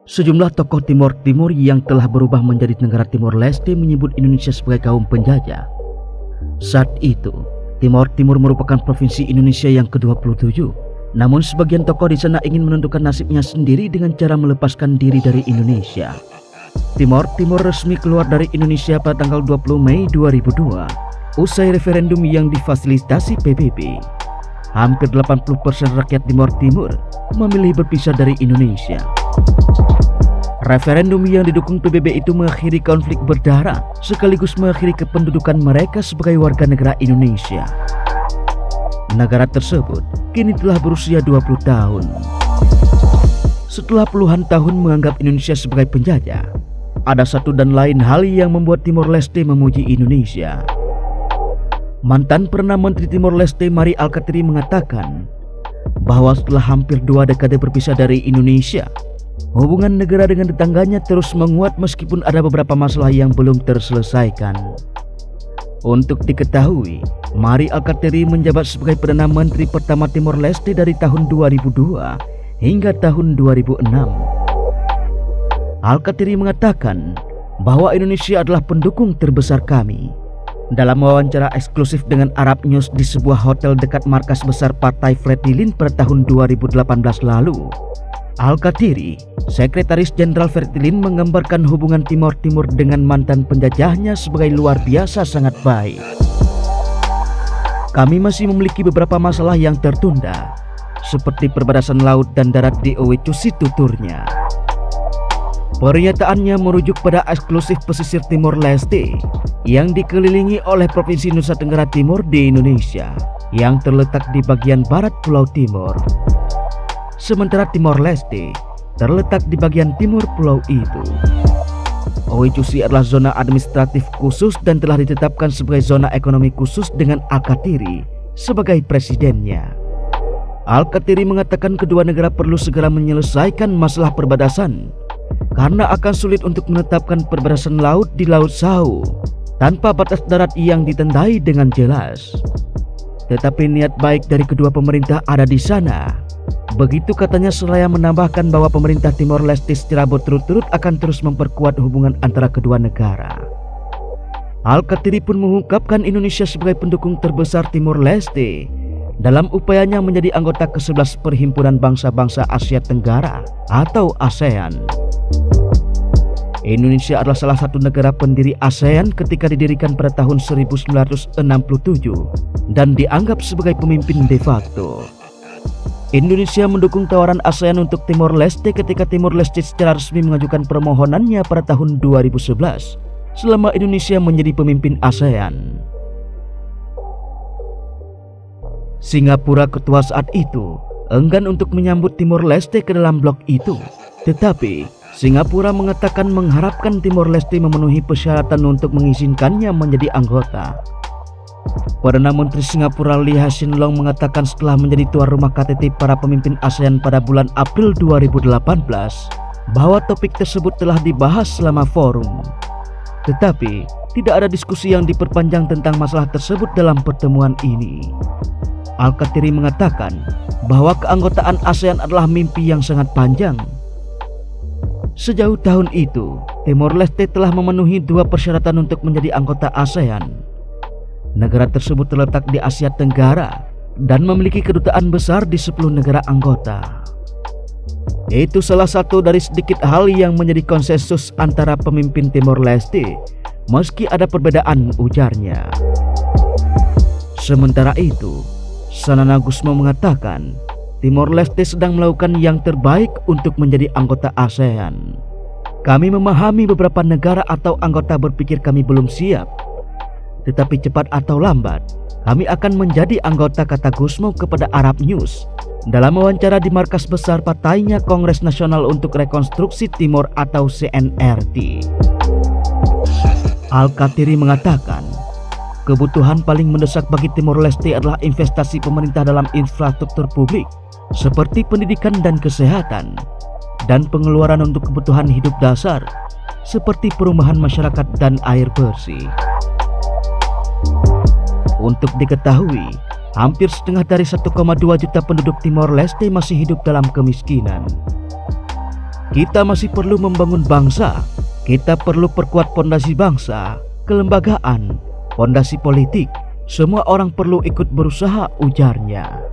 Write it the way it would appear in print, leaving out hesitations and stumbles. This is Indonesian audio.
Sejumlah tokoh Timor Timur yang telah berubah menjadi negara Timor Leste menyebut Indonesia sebagai kaum penjajah. Saat itu, Timor Timur merupakan provinsi Indonesia yang ke-27. Namun sebagian tokoh di sana ingin menentukan nasibnya sendiri dengan cara melepaskan diri dari Indonesia. Timor Timur resmi keluar dari Indonesia pada tanggal 20 Mei 2002 usai referendum yang difasilitasi PBB. Hampir 80% rakyat Timor Timur memilih berpisah dari Indonesia. Referendum yang didukung PBB itu mengakhiri konflik berdarah sekaligus mengakhiri kependudukan mereka sebagai warga negara Indonesia. Negara tersebut kini telah berusia 20 tahun. Setelah puluhan tahun menganggap Indonesia sebagai penjajah, ada satu dan lain hal yang membuat Timor Leste memuji Indonesia. Mantan Perdana Menteri Timor Leste Mari Alkatiri mengatakan bahwa setelah hampir 2 dekade berpisah dari Indonesia, hubungan negara dengan tetangganya terus menguat meskipun ada beberapa masalah yang belum terselesaikan. Untuk diketahui, Mari Alkatiri menjabat sebagai Perdana Menteri pertama Timor Leste dari tahun 2002 hingga tahun 2006. Alkatiri mengatakan bahwa Indonesia adalah pendukung terbesar kami. Dalam wawancara eksklusif dengan Arab News di sebuah hotel dekat markas besar Partai Fretilin pada tahun 2018 lalu, Alkatiri, Sekretaris Jenderal Fretilin, menggambarkan hubungan Timor Timur dengan mantan penjajahnya sebagai luar biasa sangat baik. Kami masih memiliki beberapa masalah yang tertunda, seperti perbatasan laut dan darat di Owecusi, tuturnya. Pernyataannya merujuk pada eksklusif pesisir Timor Leste yang dikelilingi oleh Provinsi Nusa Tenggara Timur di Indonesia yang terletak di bagian barat Pulau Timor. Sementara Timor Leste terletak di bagian timur pulau itu. Owecusi adalah zona administratif khusus dan telah ditetapkan sebagai zona ekonomi khusus dengan Alkatiri sebagai presidennya. Alkatiri mengatakan kedua negara perlu segera menyelesaikan masalah perbatasan karena akan sulit untuk menetapkan perbatasan laut di Laut Sau tanpa batas darat yang ditandai dengan jelas. Tetapi niat baik dari kedua pemerintah ada di sana. Begitu katanya, seraya menambahkan bahwa pemerintah Timor Leste secara berturut-turut akan terus memperkuat hubungan antara kedua negara. Alkatiri pun mengungkapkan Indonesia sebagai pendukung terbesar Timor Leste dalam upayanya menjadi anggota ke-11 Perhimpunan Bangsa-Bangsa Asia Tenggara atau ASEAN. Indonesia adalah salah satu negara pendiri ASEAN ketika didirikan pada tahun 1967 dan dianggap sebagai pemimpin de facto. Indonesia mendukung tawaran ASEAN untuk Timor Leste ketika Timor Leste secara resmi mengajukan permohonannya pada tahun 2011 selama Indonesia menjadi pemimpin ASEAN. Singapura ketua saat itu enggan untuk menyambut Timor Leste ke dalam blok itu, tetapi Singapura mengatakan mengharapkan Timor Leste memenuhi persyaratan untuk mengizinkannya menjadi anggota. Perdana Menteri Singapura Lee Hsien Loong mengatakan setelah menjadi tuan rumah KTT para pemimpin ASEAN pada bulan April 2018 bahwa topik tersebut telah dibahas selama forum. Tetapi tidak ada diskusi yang diperpanjang tentang masalah tersebut dalam pertemuan ini. Alkatiri mengatakan bahwa keanggotaan ASEAN adalah mimpi yang sangat panjang. Sejauh tahun itu, Timor Leste telah memenuhi 2 persyaratan untuk menjadi anggota ASEAN. Negara tersebut terletak di Asia Tenggara dan memiliki kedutaan besar di 10 negara anggota. Itu salah satu dari sedikit hal yang menjadi konsensus antara pemimpin Timor Leste, meski ada perbedaan, ujarnya. Sementara itu, Sanana Gusmo mengatakan Timor Leste sedang melakukan yang terbaik untuk menjadi anggota ASEAN. Kami memahami beberapa negara atau anggota berpikir kami belum siap, tetapi cepat atau lambat kami akan menjadi anggota, kata Gusmo kepada Arab News dalam wawancara di markas besar partainya Kongres Nasional untuk Rekonstruksi Timor atau CNRT. Alkatiri mengatakan kebutuhan paling mendesak bagi Timor Leste adalah investasi pemerintah dalam infrastruktur publik seperti pendidikan dan kesehatan, dan pengeluaran untuk kebutuhan hidup dasar seperti perumahan masyarakat dan air bersih. Untuk diketahui, hampir setengah dari 1,2 juta penduduk Timor Leste masih hidup dalam kemiskinan. Kita masih perlu membangun bangsa. Kita perlu perkuat pondasi bangsa, kelembagaan, pondasi politik. Semua orang perlu ikut berusaha, ujarnya.